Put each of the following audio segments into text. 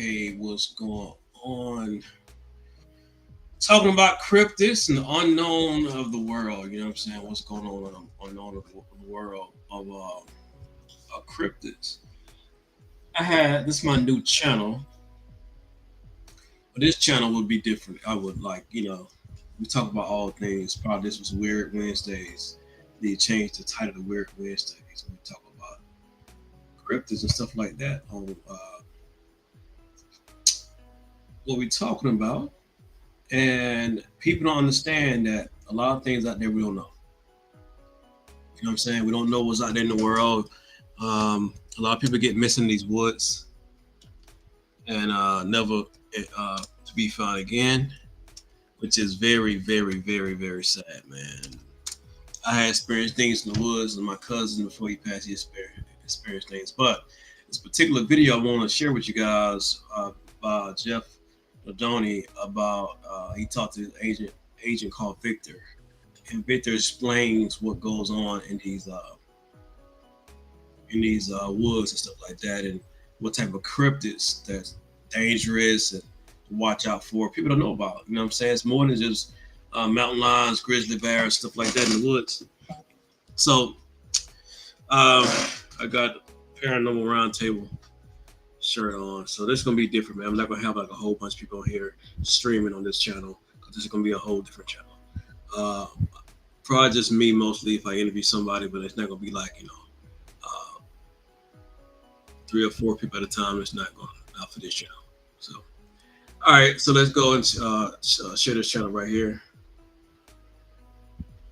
okay, what's going on? Talking about cryptids and the unknown of the world. You know what I'm saying? What's going on in the unknown of the world of cryptids? I had this is my new channel, but this channel would be different. I would like, we talk about all things. Probably this was Weird Wednesdays. They changed the title to Weird Wednesdays. We talk about cryptids and stuff like that on what we're talking about. And people don't understand that a lot of things out there we don't know. You know what I'm saying? We don't know what's out there in the world. A lot of people get missing in these woods and never to be found again, which is very, very, very, very sad, man. I had experienced things in the woods, and my cousin before he passed, he experienced things. But this particular video I want to share with you guys by Jeff Ladoni about he talked to his agent called Victor, and Victor explains what goes on in these woods and stuff like that, and what type of cryptids that's dangerous and to watch out for. People don't know about. You know what I'm saying? It's more than just mountain lions, grizzly bears, stuff like that in the woods. So I got Paranormal Roundtable shirt on. So this is gonna be different, man. I'm not gonna have like a whole bunch of people on here streaming on this channel because this is gonna be a whole different channel. Probably just me mostly if I interview somebody, but it's not gonna be like 3 or 4 people at a time. It's not going out for this channel. So, all right, so let's go and share this channel right here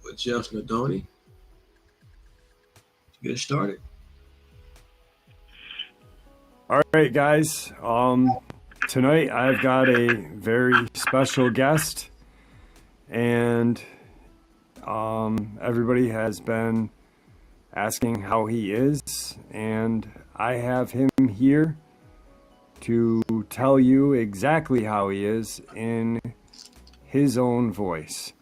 with Jeff Nadoni. Get started. All right, guys. Tonight I've got a very special guest, and everybody has been asking how he is, and I have him here to tell you exactly how he is in his own voice.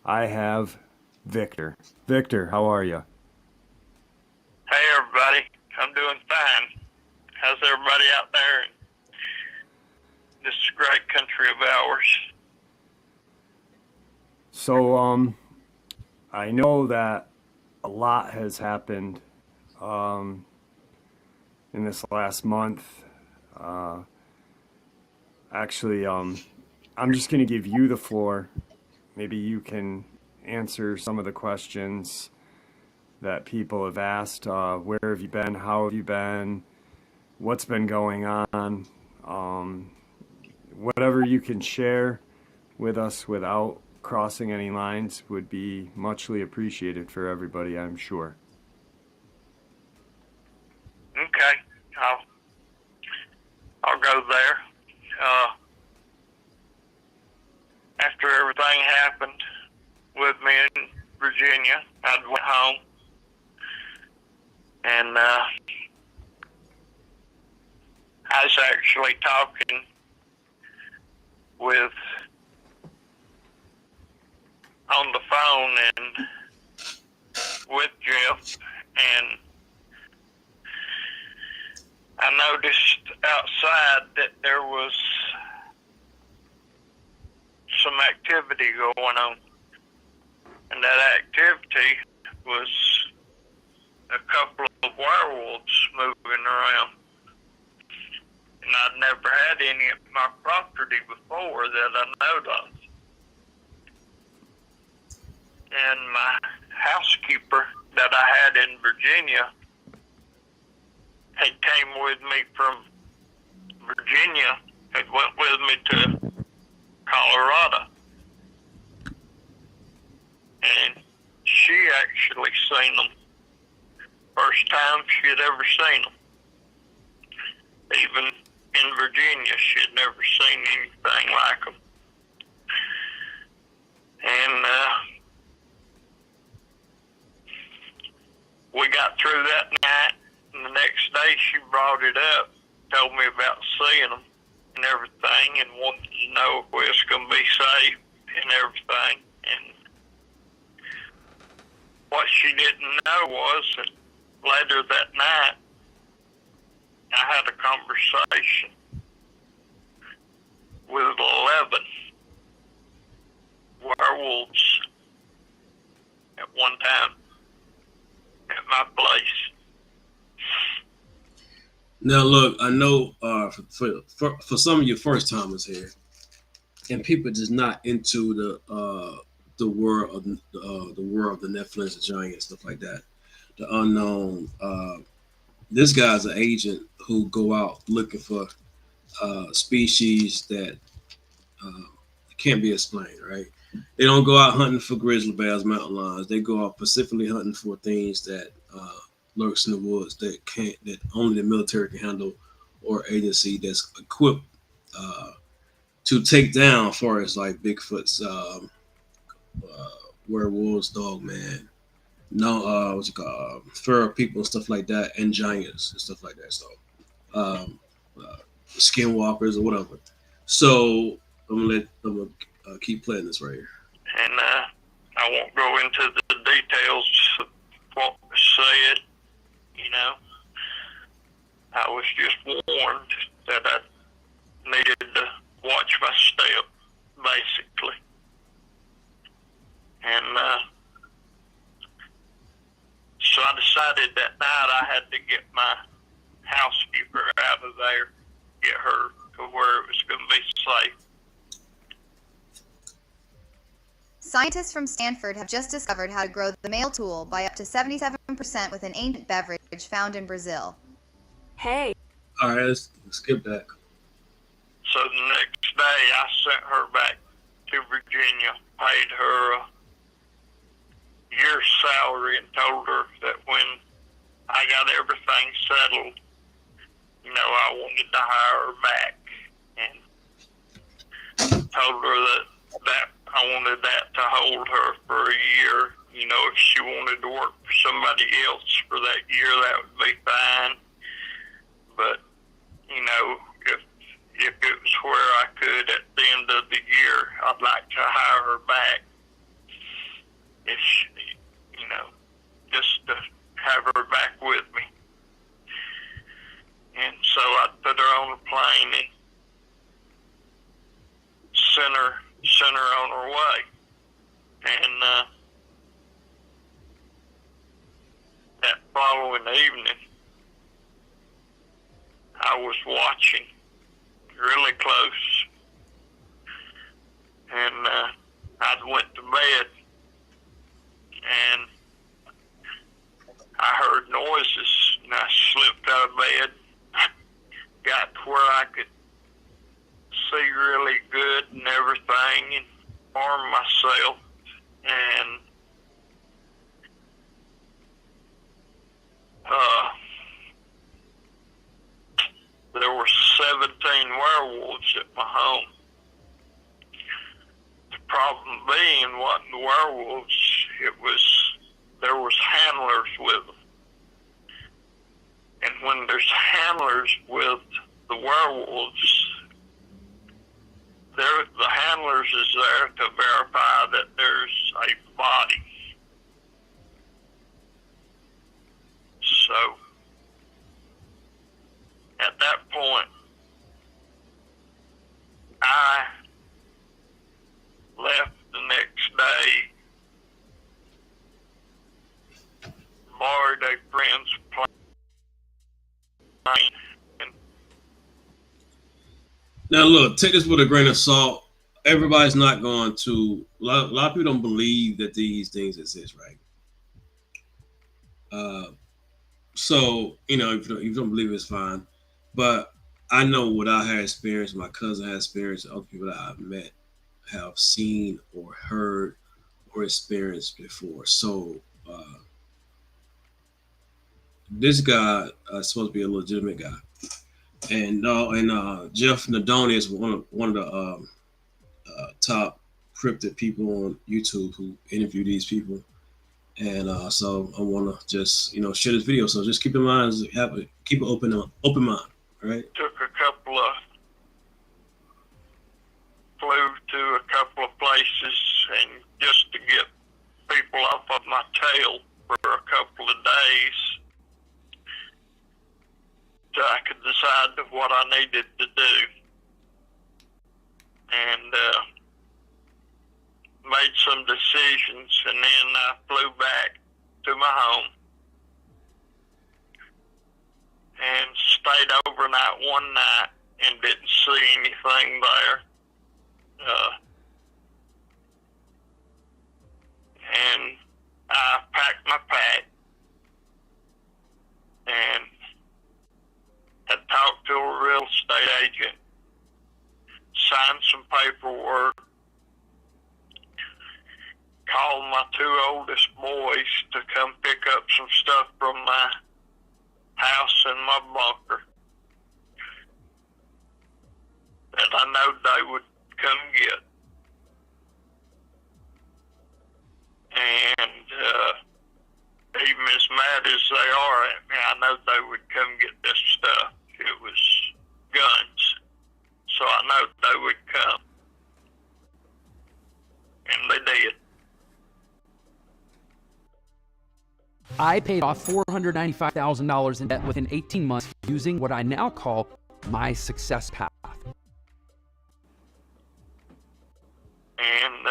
I have Victor. Victor, how are you? Hey everybody, I'm doing fine. How's everybody out there in this great country of ours? So, I know that a lot has happened in this last month. Actually, I'm just going to give you the floor. Maybe you can answer some of the questions that people have asked. Where have you been? How have you been? What's been going on? Whatever you can share with us without crossing any lines would be muchly appreciated for everybody, I'm sure. Okay, I'll go there. After everything happened with me in Virginia, I went home and I was actually talking with on the phone and with Jeff, and I noticed outside that there was some activity going on, and that activity was a couple of werewolves moving around. And I'd never had any at my property before that I knowed of. And my housekeeper that I had in Virginia had came with me from Virginia, had went with me to Colorado. And she actually seen them. First time she had ever seen them. Even in Virginia, she had never seen anything like them. And we got through that night, and the next day she brought it up, told me about seeing them and everything, and wanted to know if we was going to be safe and everything. And what she didn't know was that later that night, I had a conversation with 11 werewolves at one time at my place. Now, look, I know for some of you first timers here, and people just not into the world of the world of the Netflix, the giant stuff like that, the unknown. This guy's an agent who go out looking for species that can't be explained, right? They don't go out hunting for grizzly bears, mountain lions. They go out specifically hunting for things that lurks in the woods that only the military can handle, or agency that's equipped to take down, for as like Bigfoot's, werewolves, dogman, no, what's it called, feral people and stuff like that, and giants and stuff like that. So, skinwalkers or whatever. So I'm gonna keep playing this right here. And I won't go into the details of what was said. You know, I was just warned that I needed to watch my step, basically. And so I decided that night I had to get my housekeeper out of there, get her to where it was going to be safe. Scientists from Stanford have just discovered how to grow the male tool by up to 77% with an ancient beverage found in Brazil. Hey. All right, let's skip that. So the next day I sent her back to Virginia, paid her a year's salary, and told her that when I got everything settled, you know, I wanted to hire her back, and told her that I wanted that to hold her for a year. You know, if she wanted to work for somebody else for that year, that would be fine. But, you know, if it was where I could at the end of the year, I'd like to hire her back. If she, you know, just to have her back with me. And so I put her on a plane and sent her on her way. And that following evening, I was watching really close, and I went to bed, and I heard noises, and I slipped out of bed, got to where I could see really good and everything, and armed myself, and there were 17 werewolves at my home. The problem being, wasn't the werewolves, there was handlers with them. And when there's handlers with the werewolves, the handlers is there to verify that there's a body. So, at that point, I left the next day, borrowed a friend's plane, and Now, look, take this with a grain of salt. Everybody's not going to. A lot of people don't believe that these things exist, right? So, you know, if you don't believe it's fine. But I know what I had experienced, my cousin had experienced, other people that I've met have seen or heard or experienced before. So, this guy is supposed to be a legitimate guy. And Jeff Nadoni is one of the top cryptid people on YouTube who interview these people, and so I want to just share this video. So just keep in mind, keep an open mind, all right? Flew to a couple of places, and just to get people off of my tail for a couple of days, so I could decide what I needed to do. and didn't see anything there. And I packed my pack and had talked to a real estate agent, signed some paperwork, called my 2 oldest boys to come pick up some stuff from my house and my bunker that I know they would come get. And even as mad as they are at me, I know they would come get this stuff. It was guns. So I know they would come. And they did. I paid off $495,000 in debt within 18 months using what I now call my success path. And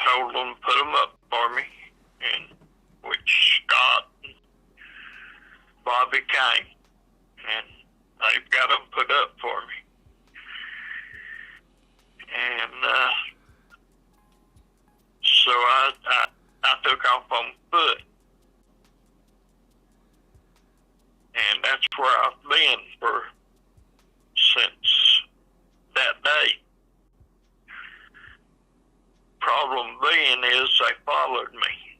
told them to put them up for me, and which Scott and Bobby came, and they've got them put up for me. And so I took off on foot, and that's where I've been for since that day. Problem being is they followed me,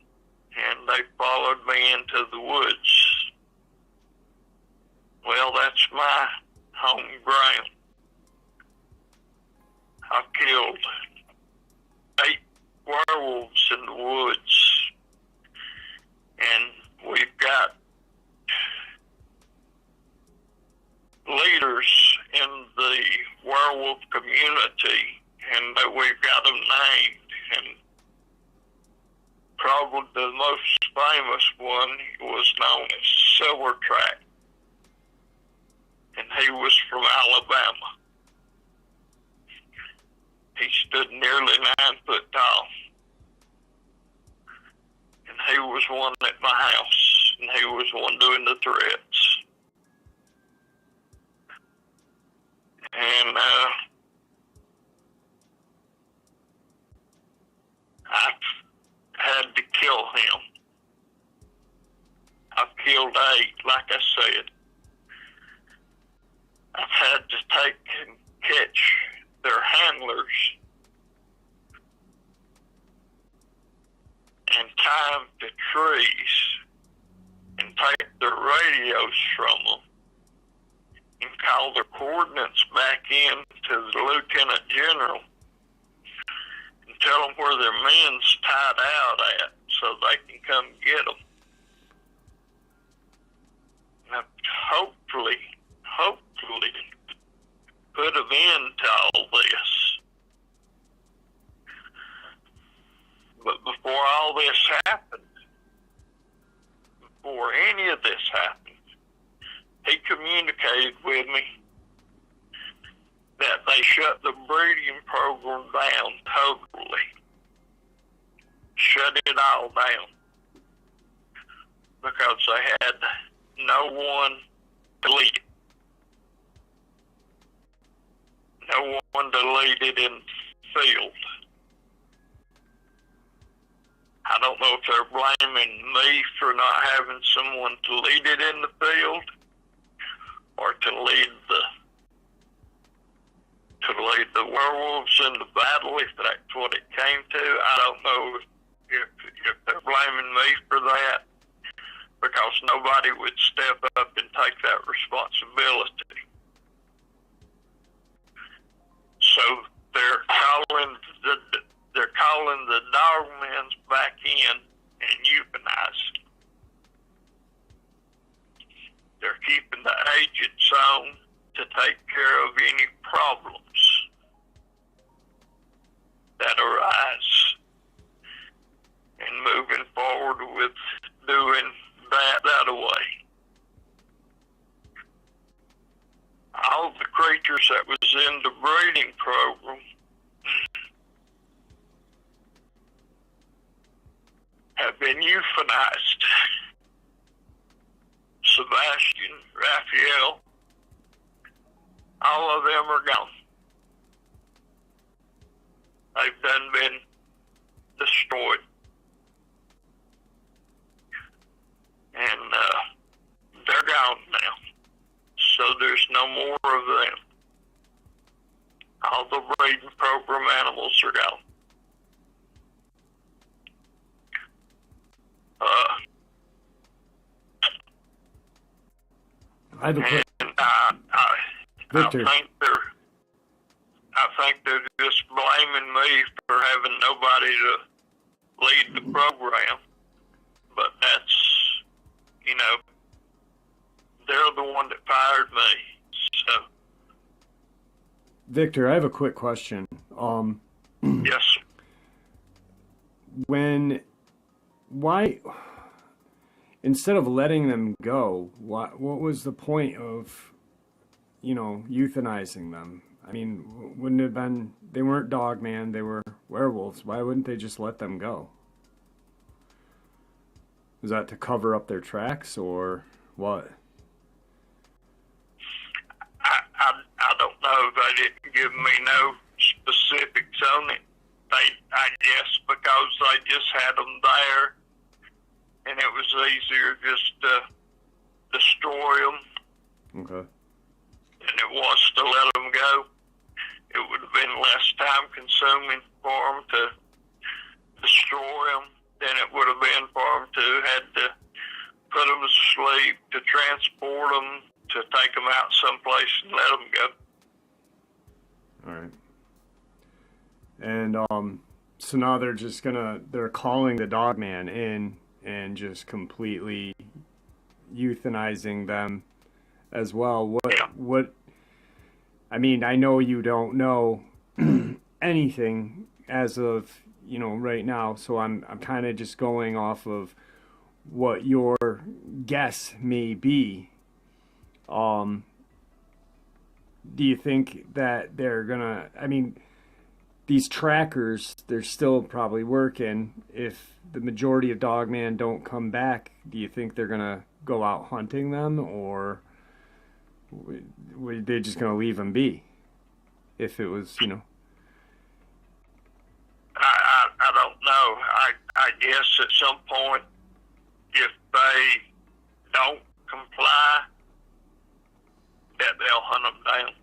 and they followed me into the woods. Well, that's my home ground. I killed 8 werewolves in the woods, and we've got leaders in the werewolf community, and we've got them named. And probably the most famous one was known as Silvertrack, and he was from Alabama. He stood nearly 9 foot tall, and he was one at my house, and he was one doing the threats. And I've had to kill him. I've killed 8, like I said. I've had to take and catch their handlers and tie them to trees and take their radios from them and call their coordinates back in to the Lieutenant General and tell them where their men's tied out at so they can come get them. Now, hopefully put an end to all this. But before all this happened, before any of this happened, he communicated with me that they shut the breeding program down totally. Shut it all down. Because they had no one to lead it. No one to lead it in the field. I don't know if they're blaming me for not having someone to lead it in the field, or to lead the werewolves in the battle, if that's what it came to. I don't know if they're blaming me for that, because nobody would step up and take that responsibility. So they're calling the dogmen's back in and euthanizing. They're keeping the agents on to take care of any problems that arise, and moving forward with doing that away. All the creatures that was in the breeding program have been euthanized. Sebastian, Raphael, all of them are gone. They've done been destroyed. And they're gone now. So there's no more of them. All the breeding program animals are gone. I have a quick, And Victor. I think they're just blaming me for having nobody to lead the program. But that's, you know, they're the one that fired me. So, Victor, I have a quick question. yes, sir. Why, instead of letting them go, what was the point of, euthanizing them? I mean, wouldn't it have been, they weren't dogman, they were werewolves. Why wouldn't they just let them go? Was that to cover up their tracks or what? I don't know. They didn't give me no specifics on it. I guess because they just had them there, and it was easier just to destroy them. Okay. And it was to let them go. It would have been less time consuming for them to destroy them than it would have been for them to had to put them to sleep, to transport them, to take them out someplace and let them go. All right. And so now they're calling the dogman in and just completely euthanizing them as well. What I mean, I know you don't know anything as of, right now, so I'm kind of just going off of what your guess may be. Do you think that they're gonna, these trackers, they're still probably working. If the majority of dogman don't come back, do you think they're gonna go out hunting them, or were they just gonna leave them be? If it was, I don't know. I guess at some point, if they don't comply, that they'll hunt them down.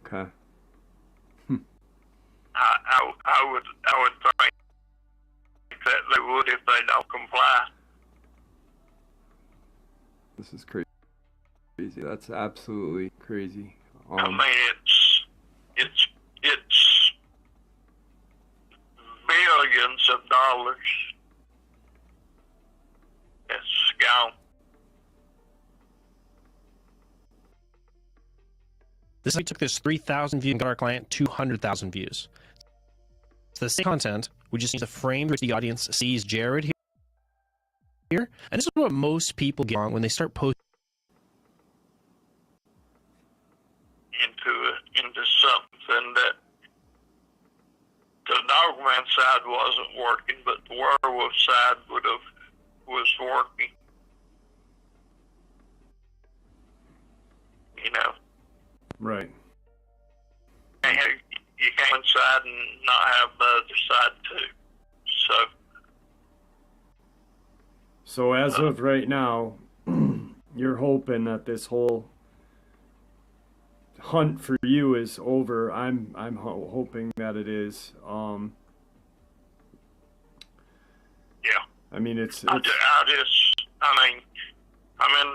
Okay. I would think that they would if they don't comply. This is crazy. That's absolutely crazy. I mean, it's billions of dollars that's gone. This we took this 3,000 views and got our client 200,000 views. It's the same content. We just need to frame which the audience sees Jared here. And this is what most people get wrong when they start posting into something that the dogman side wasn't working, but the werewolf side was working. Right. You can't one side and not have the other side too. So as of right now, you're hoping that this whole hunt for you is over. I'm hoping that it is. Yeah. I mean, it's I'm in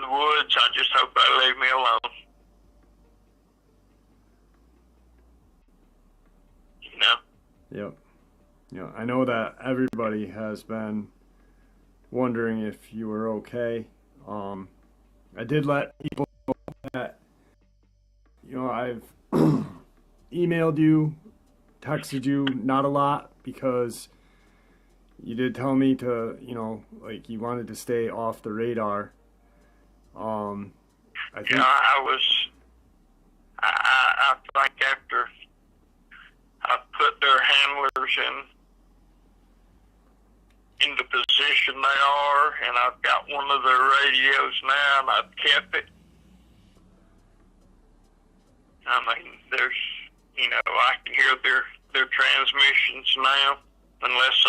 the woods. I just hope they leave me alone. Yep. Yeah, I know that everybody has been wondering if you were okay. I did let people know that, I've emailed you, texted you, not a lot, because you did tell me to, you wanted to stay off the radar. I think I think after I put their handlers in the position they are, and I've got one of their radios now, and I've kept it. I mean, there's, you know, I can hear their transmissions now, unless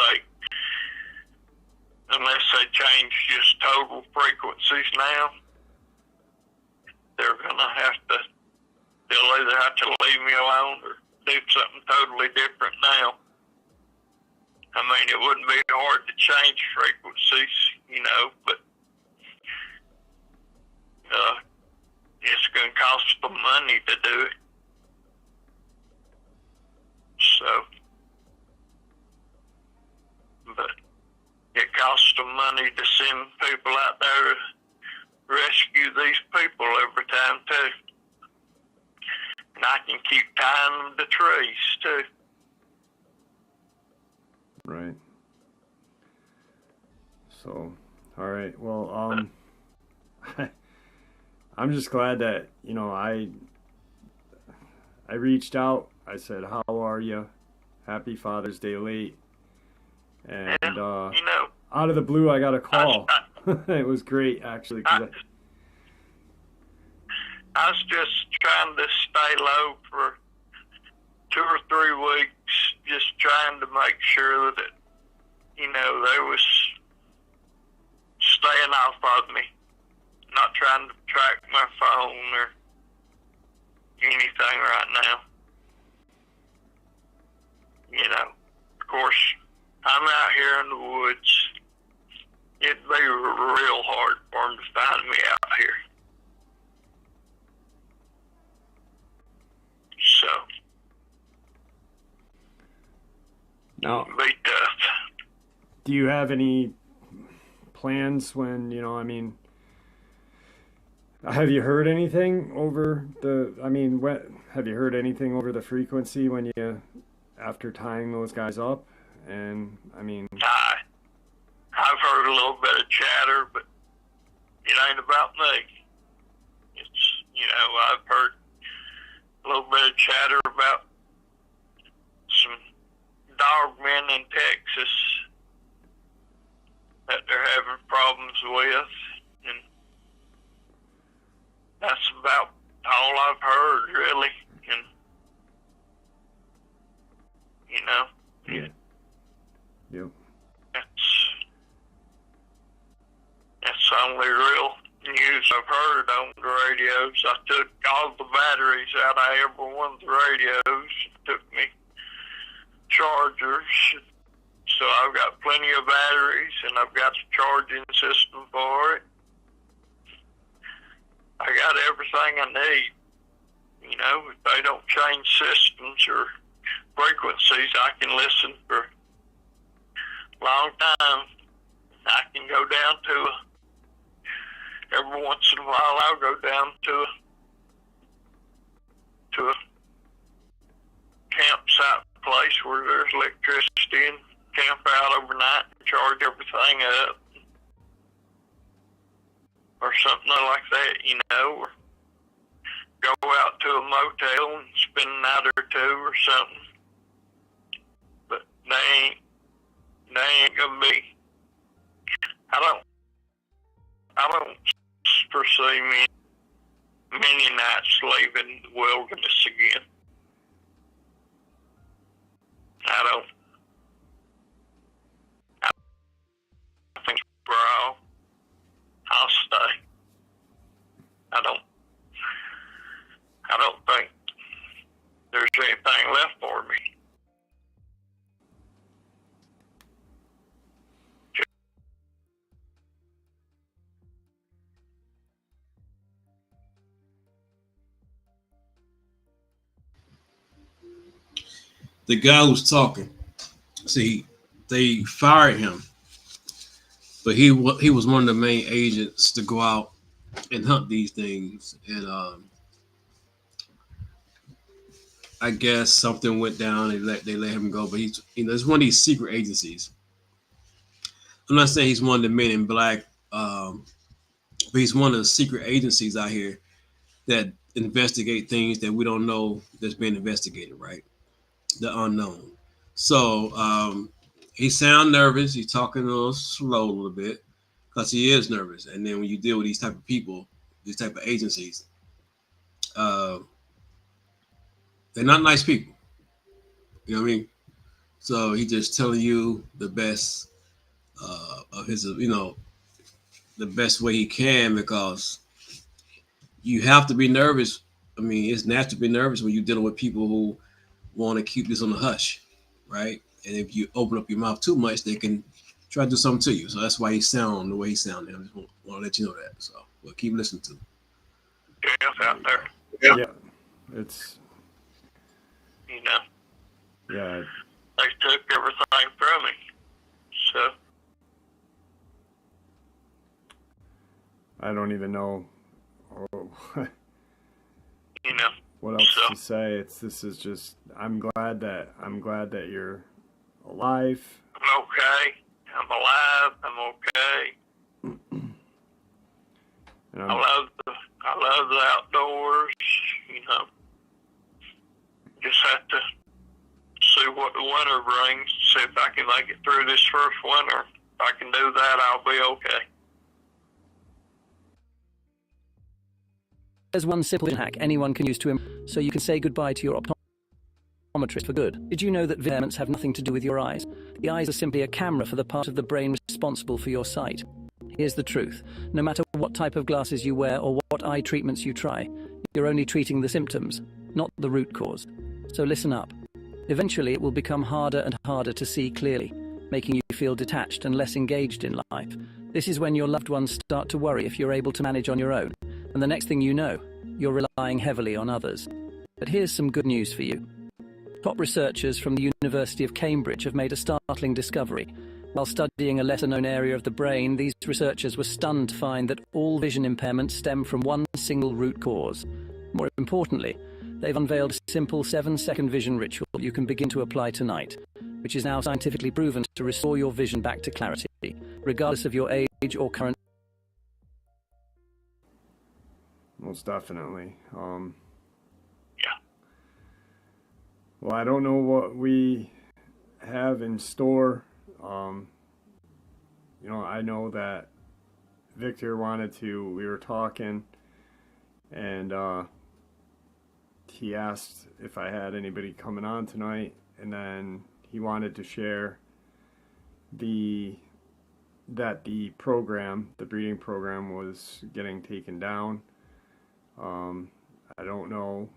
they change just total frequencies now. They're gonna they'll either have to leave me alone or do something totally different now. I mean, it wouldn't be hard to change frequencies, you know, but it's going to cost them money to do it. So, but it costs them money to send people out there to rescue these people every time, too. And I can keep tying them to trees, too. Right. So, all right. Well, I'm just glad that, you know, I reached out. I said, "How are you? Happy Father's Day late." And you know, out of the blue, I got a call. It was great, actually. I was just trying to stay low for 2 or 3 weeks, just trying to make sure that, you know, they was staying off of me, not trying to track my phone or anything right now. You know, of course, I'm out here in the woods. It'd be real hard for them to find me out here. So, now, it'd be tough. do you have any plans when, you know, I mean, have you heard anything over the, I mean, have you heard anything over the frequency when you, after tying those guys up? And, I mean, I've heard a little bit of chatter, but it ain't about me. It's, you know, I've heard a little bit of chatter about some dogmen in Texas that they're having problems with, and that's about all I've heard, really. And, you know, yeah. Yep. That's the only real news I've heard on the radios. I took all the batteries out of every one of the radios. It took me chargers. So I've got plenty of batteries, and I've got a charging system for it. I got everything I need. You know, if they don't change systems or frequencies, I can listen for a long time. I can go down to every once in a while I'll go down to a campsite place where there's electricity and camp out overnight and charge everything up. Or something like that, you know, or go out to a motel and spend a night or two or something. But they ain't gonna be, I don't foresee many nights leaving the wilderness again. I think I'll stay. I don't think there's anything left for me. The guy who's talking, see, they fired him, but he was one of the main agents to go out and hunt these things. And I guess something went down. They let him go, but he's, you know, it's one of these secret agencies. I'm not saying he's one of the men in black, but he's one of the secret agencies out here that investigate things that we don't know that's being investigated, right? The unknown. So he sound nervous. He's talking a little slow a little bit because he is nervous. And then when you deal with these type of people, these type of agencies, They're not nice people. You know what I mean? So he just telling you the best of his, the best way he can, because you have to be nervous. I mean, it's natural to be nervous when you're dealing with people who want to keep this on the hush, right? And if you open up your mouth too much, they can try to do something to you. So that's why he sound the way he sounded. I just want to let you know that. So we'll keep listening to him. Yeah, out there. Yeah, it's You know, yeah. they took everything from me. So, I don't even know you know, what else so, to say. This is just I'm glad that you're alive. I'm okay. I'm alive. I'm okay. And I love the outdoors. You know, just have to see what the winter brings. See if I can make it through this first winter. If I can do that, I'll be okay. There's one simple hack anyone can use so you can say goodbye to your optometrist for good. Did you know that impairments have nothing to do with your eyes? The eyes are simply a camera for the part of the brain responsible for your sight. Here's the truth. No matter what type of glasses you wear or what eye treatments you try, you're only treating the symptoms, not the root cause. So listen up. Eventually it will become harder and harder to see clearly, making you feel detached and less engaged in life. This is when your loved ones start to worry if you're able to manage on your own. And the next thing you know, you're relying heavily on others. But here's some good news for you. Top researchers from the University of Cambridge have made a startling discovery. While studying a lesser-known area of the brain, these researchers were stunned to find that all vision impairments stem from one single root cause. More importantly, they've unveiled a simple 7-second vision ritual you can begin to apply tonight, which is now scientifically proven to restore your vision back to clarity, regardless of your age or current. Most definitely. Yeah. Well, I don't know what we have in store. I know that Victor we were talking, and he asked if I had anybody coming on tonight, and then he wanted to share the breeding program was getting taken down. I don't know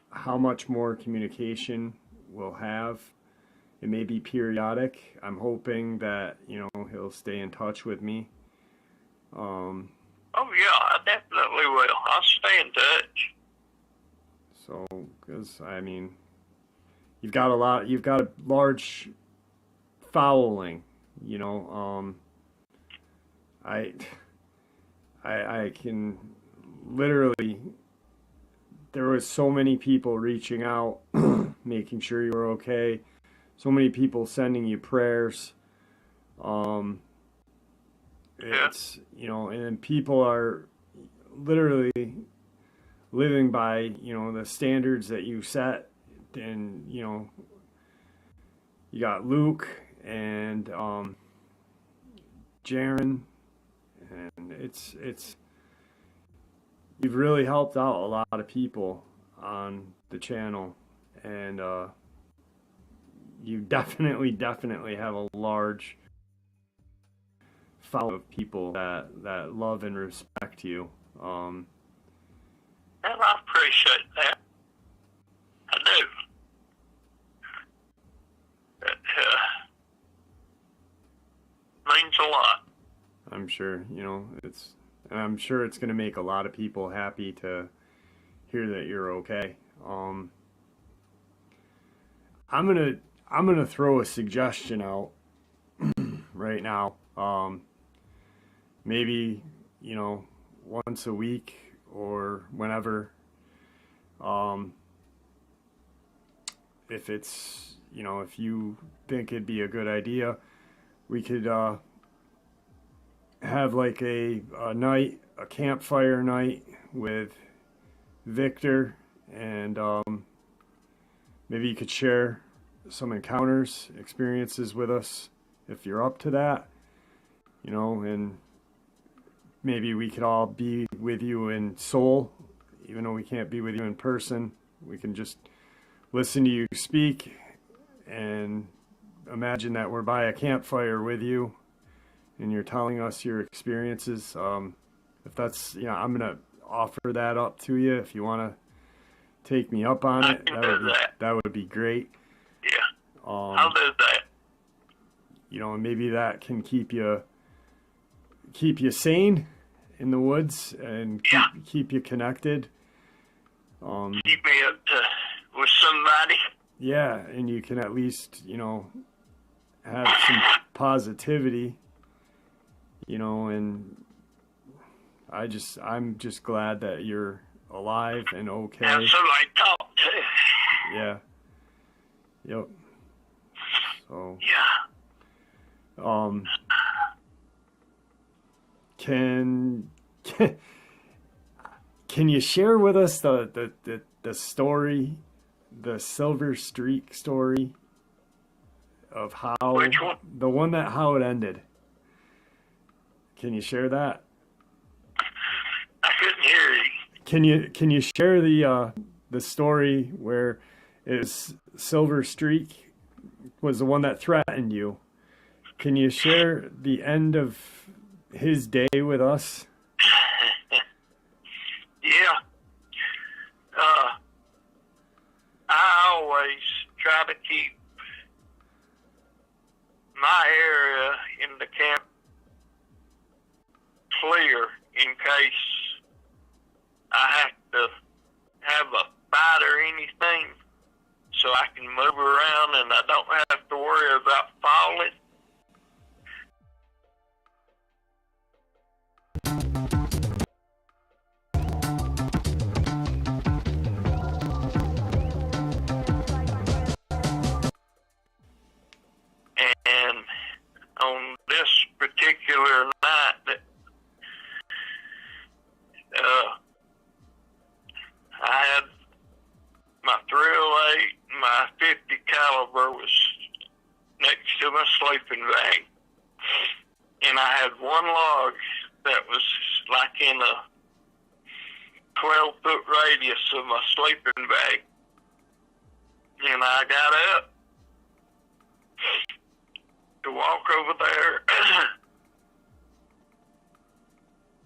how much more communication we'll have. It may be periodic. I'm hoping that, he'll stay in touch with me. Oh, yeah, I definitely will. I'll stay in touch. So, because, you've got a large following, I can literally, there was so many people reaching out, making sure you were okay. So many people sending you prayers. It's, and then people are literally living by, the standards that you set. And, you got Luke and Jaron, and it's you've really helped out a lot of people on the channel, and you definitely have a large following of people that love and respect you. Well, I appreciate that. I do. It means a lot. I'm sure, and I'm sure it's going to make a lot of people happy to hear that you're okay. I'm gonna throw a suggestion out right now. Maybe, once a week or whenever. If it's, if you think it'd be a good idea, we could have like a campfire night with Victor, and maybe you could share some experiences with us if you're up to that, and maybe we could all be with you in soul, even though we can't be with you in person. we can just listen to you speak and imagine that we're by a campfire with you and you're telling us your experiences. If that's, I'm going to offer that up to you. If you want to take me up on it, that would be great. Yeah, I'll do that. And maybe that can keep you sane in the woods and keep you connected. Keep me up with somebody. Yeah, and you can at least, have some positivity, and I'm just glad that you're alive and okay. Have somebody to talk to. Yeah. Yep. So. Yeah. Can you share with us the story, the Silver Streak story of how Which one? The one that how it ended? Can you share that? I couldn't hear you. Can you share the story where is Silver Streak was the one that threatened you? Can you share the end of his day with us? Yeah. I always try to keep my area in the camp clear in case I have to have a fight or anything, so I can move around and I don't have to worry about falling. And on this particular night, I had my 308, my 50 caliber was next to my sleeping bag, and I had one log that was like in a 12-foot radius of my sleeping bag, and I got up to walk over there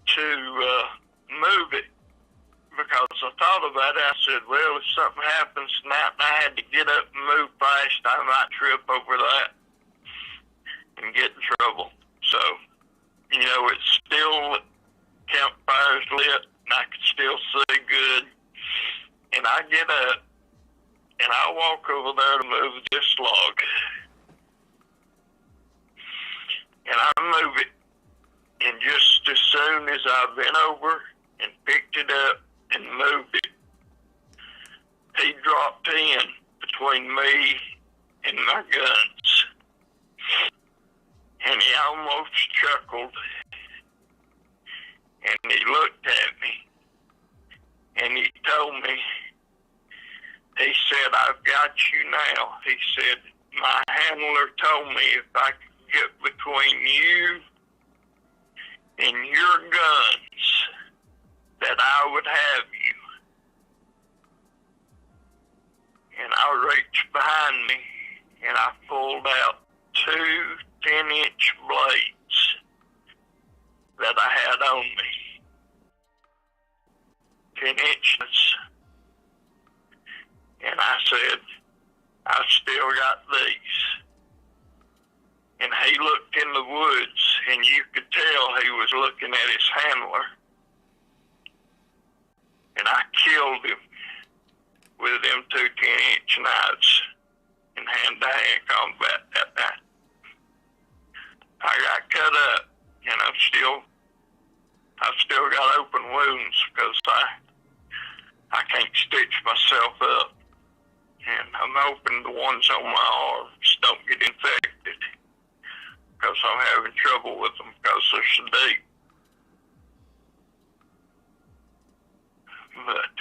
to move it, because I thought about it. I said, well, if something happens tonight and I had to get up and move fast, I might trip over that and get in trouble. So, it's still, campfire's lit, and I can still see good. And I get up, and I walk over there to move this log. And I move it, and just as soon as I bent over and picked it up and moved it, he dropped in between me and my guns. And he almost chuckled, and he looked at me, and he told me, he said, I've got you now. He said, my handler told me if I could get between you and your guns, that I would have you. And I reached behind me and I pulled out 2 10-inch blades that I had on me. 10 inches. And I said, I've still got these. And he looked in the woods, and you could tell he was looking at his handler. And I killed him with them 2 10-inch knives in hand-to-hand combat that night. I got cut up, and I've still got open wounds because I can't stitch myself up. And I'm hoping the ones on my arms don't get infected, because I'm having trouble with them because they're so deep. But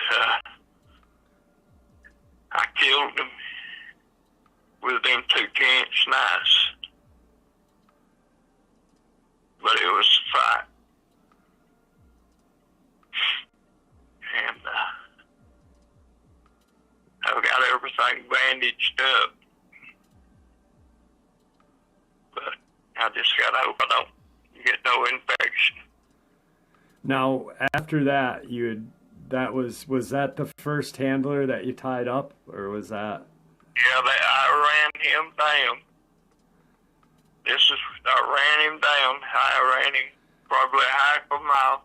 I killed them with them 2 10-inch knives. But it was a fight. And everything bandaged up. But I just gotta hope I don't get no infection. Now, after that, was that the first handler that you tied up, or was that? Yeah, I ran him down. I ran him down. I ran him probably half a mile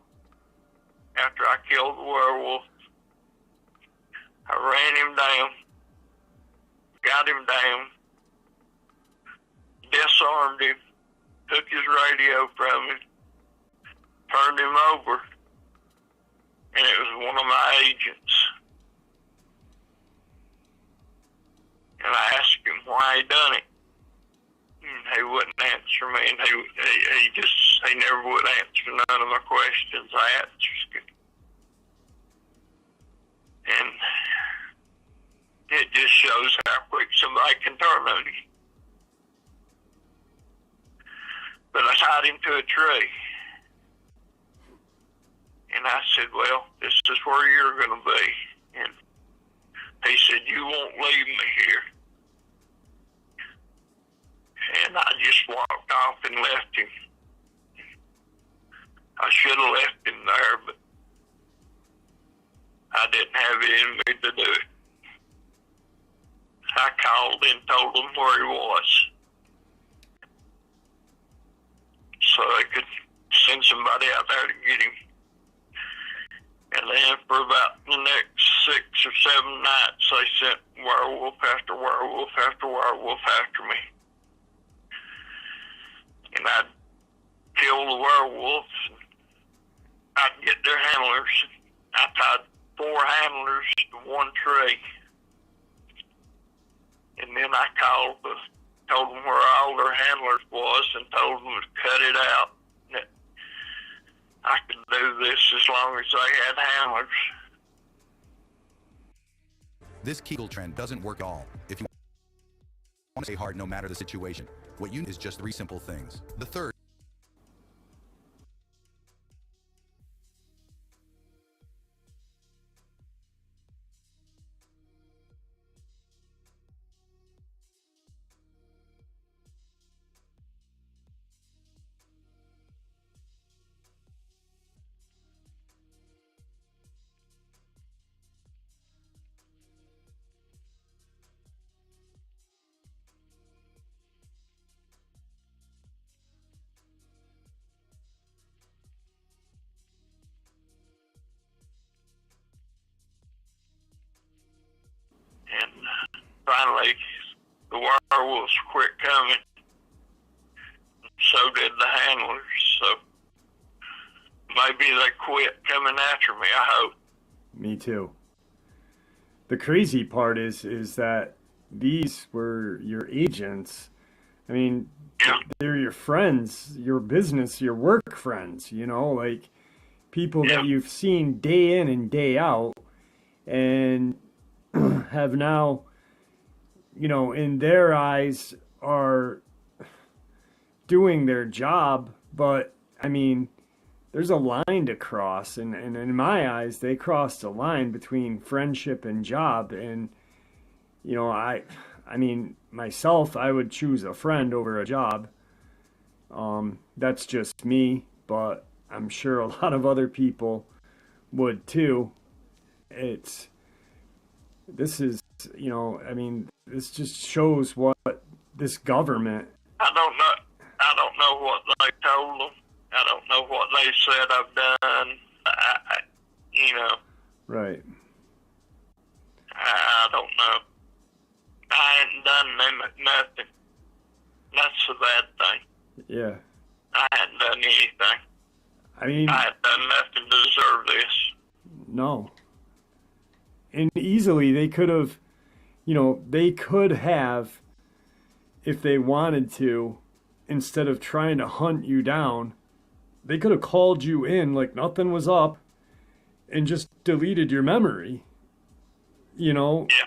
after I killed the werewolf. I ran him down, got him down, disarmed him, took his radio from him, turned him over, and it was one of my agents. And I asked him why he done it. And he wouldn't answer me, and he never would answer none of my questions I asked him. And it just shows how quick somebody can turn on you. But I tied him to a tree. And I said, well, this is where you're going to be. And he said, you won't leave me here. And I just walked off and left him. I should have left him there, but I didn't have it in me to do it. I called and told him where he was, so they could send somebody out there to get him. And then for about the next 6 or 7 nights, they sent werewolf after werewolf after werewolf after me. And I'd kill the werewolves. I'd get their handlers. I tied 4 handlers to one tree. And then I told them where all their handlers was and told them to cut it out. That I could do this as long as they had handlers. This Kegel trend doesn't work at all. If you want to stay hard no matter the situation, what you need is just 3 simple things. The third And finally, the werewolves quit coming. So did the handlers. So maybe they quit coming after me, I hope. Me too. The crazy part is that these were your agents. I mean, Yeah. they're your friends, your business, your work friends, you know, like people Yeah. that you've seen day in and day out, and have now, you know, in their eyes are doing their job. But I mean, there's a line to cross, and in my eyes, they crossed a line between friendship and job. And you know, I mean, myself, I would choose a friend over a job. That's just me, but I'm sure a lot of other people would too. This is, you know, I mean, this just shows what this government. I don't know what they told them. I don't know what they said I've done. You know, Right. I don't know. I ain't done nothing. That's the bad thing. Yeah. I hadn't done anything. I mean, I had done nothing to deserve this. no. And easily they could have, you know, if they wanted to, instead of trying to hunt you down, they could have called you in like nothing was up and just deleted your memory. You know, Yeah.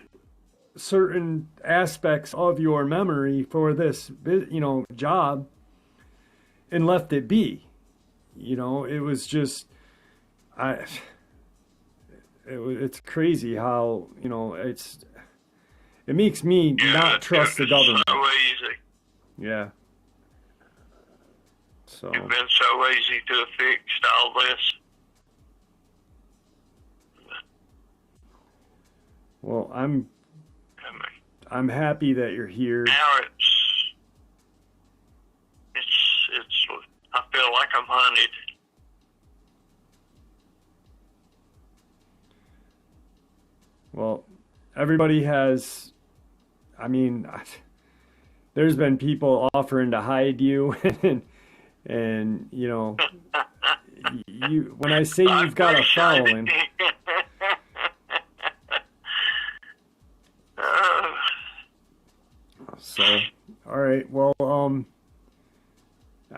certain aspects of your memory for this, you know, job, and left it be. You know, it was just, it's crazy how, you know, it makes me not trust the government. So easy. Yeah. So. It's been so easy to have fixed all this. Well, I'm happy that you're here. Now it's. I feel like I'm hunted. Well, everybody has. I mean, there's been people offering to hide you, and you know, you. When I say you've got a following. So, all right. Well, I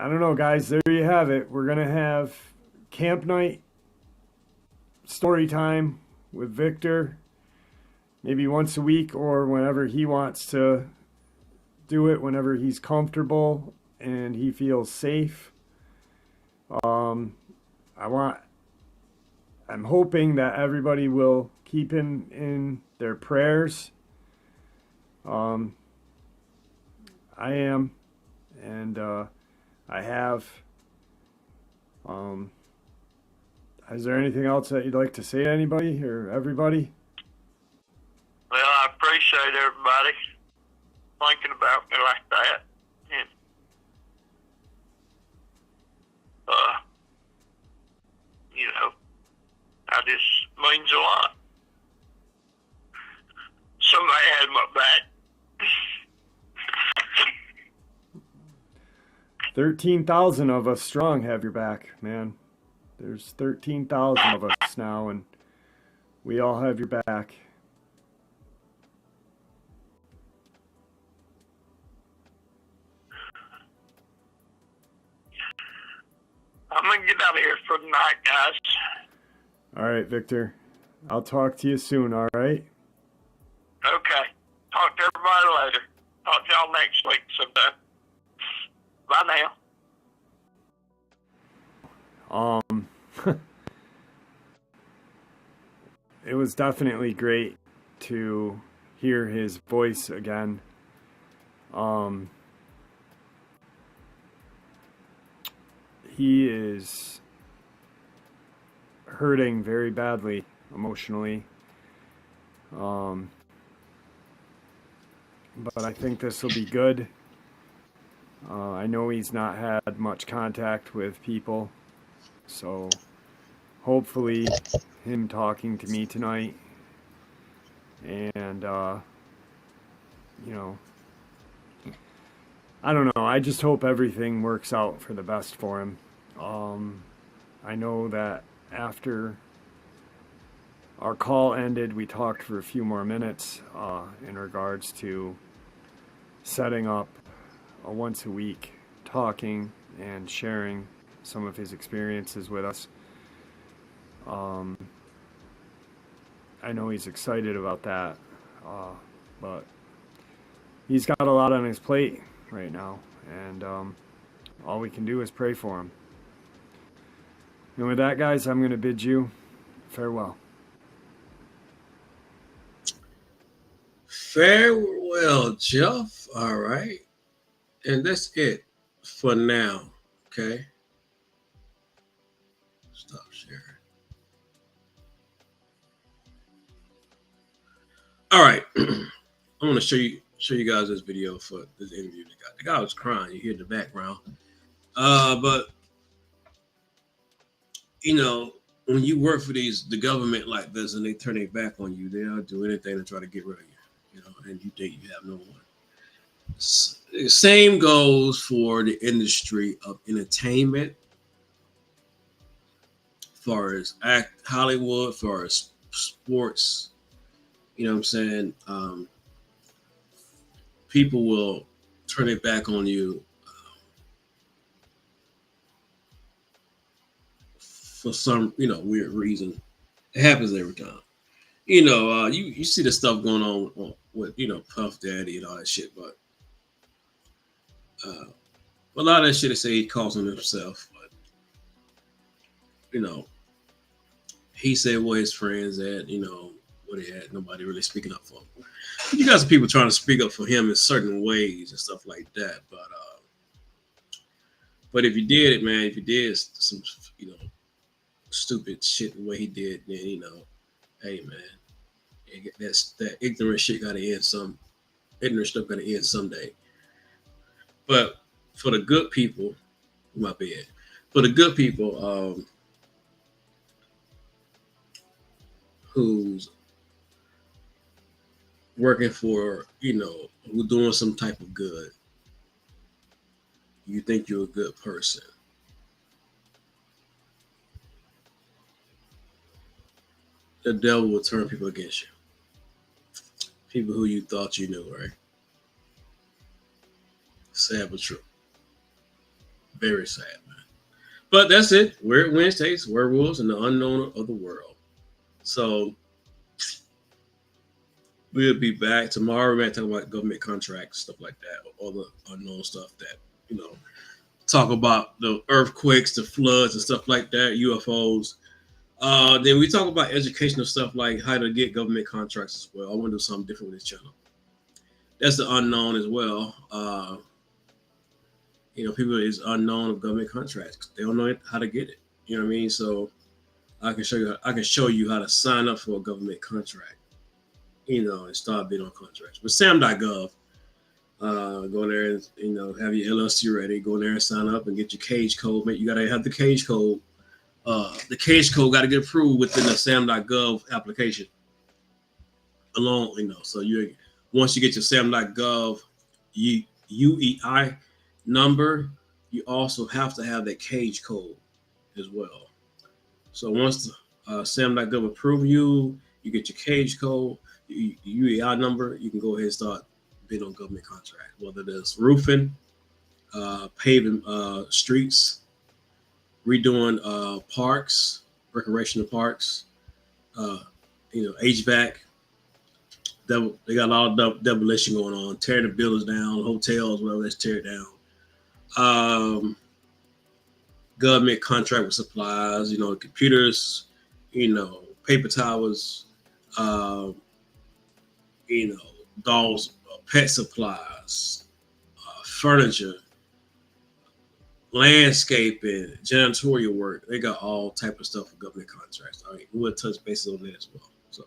don't know, guys. There you have it. We're gonna have camp night, story time with Victor, maybe once a week or whenever he wants to do it, whenever he's comfortable and he feels safe. I'm hoping that everybody will keep him in their prayers. I am, and I have. Is there anything else that you'd like to say to anybody or everybody? Well, I appreciate everybody thinking about me like that. And, you know, that just means a lot. Somebody had my back. 13,000 of us strong have your back, man. There's 13,000 of us now, and we all have your back. I'm going to get out of here for the night, guys. All right, Victor. I'll talk to you soon, all right? Okay. Talk to everybody later. Talk to y'all next week sometime. Bye now. It was definitely great to hear his voice again. He is hurting very badly emotionally. But I think this will be good. I know he's not had much contact with people, so hopefully him talking to me tonight and, you know, I don't know. I just hope everything works out for the best for him. I know that after our call ended, we talked for a few more minutes in regards to setting up a once a week talking and sharing some of his experiences with us. I know he's excited about that, but he's got a lot on his plate right now, and all we can do is pray for him. And with that, guys, I'm going to bid you farewell. Farewell, Jeff. All right. And that's it for now. Okay. Stop sharing. All right. I want to show you guys this video for this interview. The guy was crying. You hear in the background. But you know, when you work for the government like this and they turn their back on you, they'll do anything to try to get rid of you. You know, and you think you have no one. Same goes for the industry of entertainment, as far as Hollywood, as far as sports. You know what I'm saying? People will turn their back on you for some, weird reason. It happens every time. You see the stuff going on with Puff Daddy and all that shit, but a lot of that shit they say he causing himself, but he said where his friends at, what he had. Nobody really speaking up for him. You got some people trying to speak up for him in certain ways and stuff like that. But if you did it, man, if you did some, stupid shit the way he did, then hey, man, that ignorant shit got to end. Some ignorant stuff got to end someday. But for the good people, my bad. For the good people, who's working for, who's doing some type of good, you think you're a good person. The devil will turn people against you. People who you thought you knew, right? Sad but true. Very sad, man. But that's it. Weird Wednesdays, werewolves, and the unknown of the world. So we'll be back tomorrow. We're going to talk about government contracts, stuff like that, all the unknown stuff that, talk about the earthquakes, the floods, and stuff like that, UFOs. Then we talk about educational stuff like how to get government contracts as well. I want to do something different with this channel. That's the unknown as well. People is unknown of government contracts. They don't know how to get it. You know what I mean? So I can show you how to sign up for a government contract. And start bidding on contracts. But sam.gov, go there and have your LLC ready. Go there and sign up and get your cage code. You gotta have the cage code. The cage code got to get approved within the sam.gov application. So once you get your sam.gov UEI number, you also have to have that cage code as well. So once the sam.gov approve you get your cage code, UEI number, you can go ahead and start bidding on government contract, whether it's roofing, paving streets, redoing parks, recreational parks, HVAC. They got a lot of demolition going on, tearing the buildings down, hotels, whatever, let's tear it down. Government contract with supplies, computers, paper towels, dolls, pet supplies, furniture, landscaping, janitorial work. They got all type of stuff for government contracts. All right, we'll touch bases on that as well. So,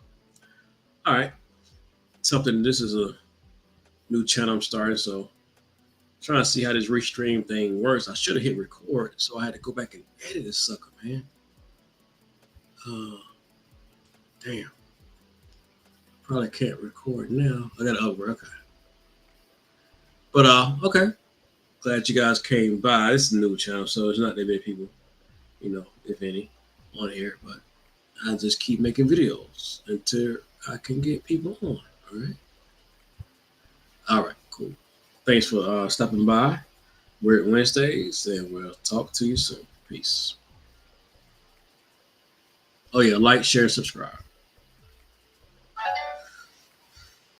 all right, this is a new channel I'm starting, so trying to see how this restream thing works. I should have hit record, so I had to go back and edit this sucker, man. Damn. Probably can't record now. I got to upgrade. Okay. But okay. Glad you guys came by. This is a new channel, so it's not that many people, if any, on here. But I just keep making videos until I can get people on. All right. All right. Cool. Thanks for stopping by. We're at Wednesdays, and we'll talk to you soon. Peace. Oh yeah, like, share, subscribe.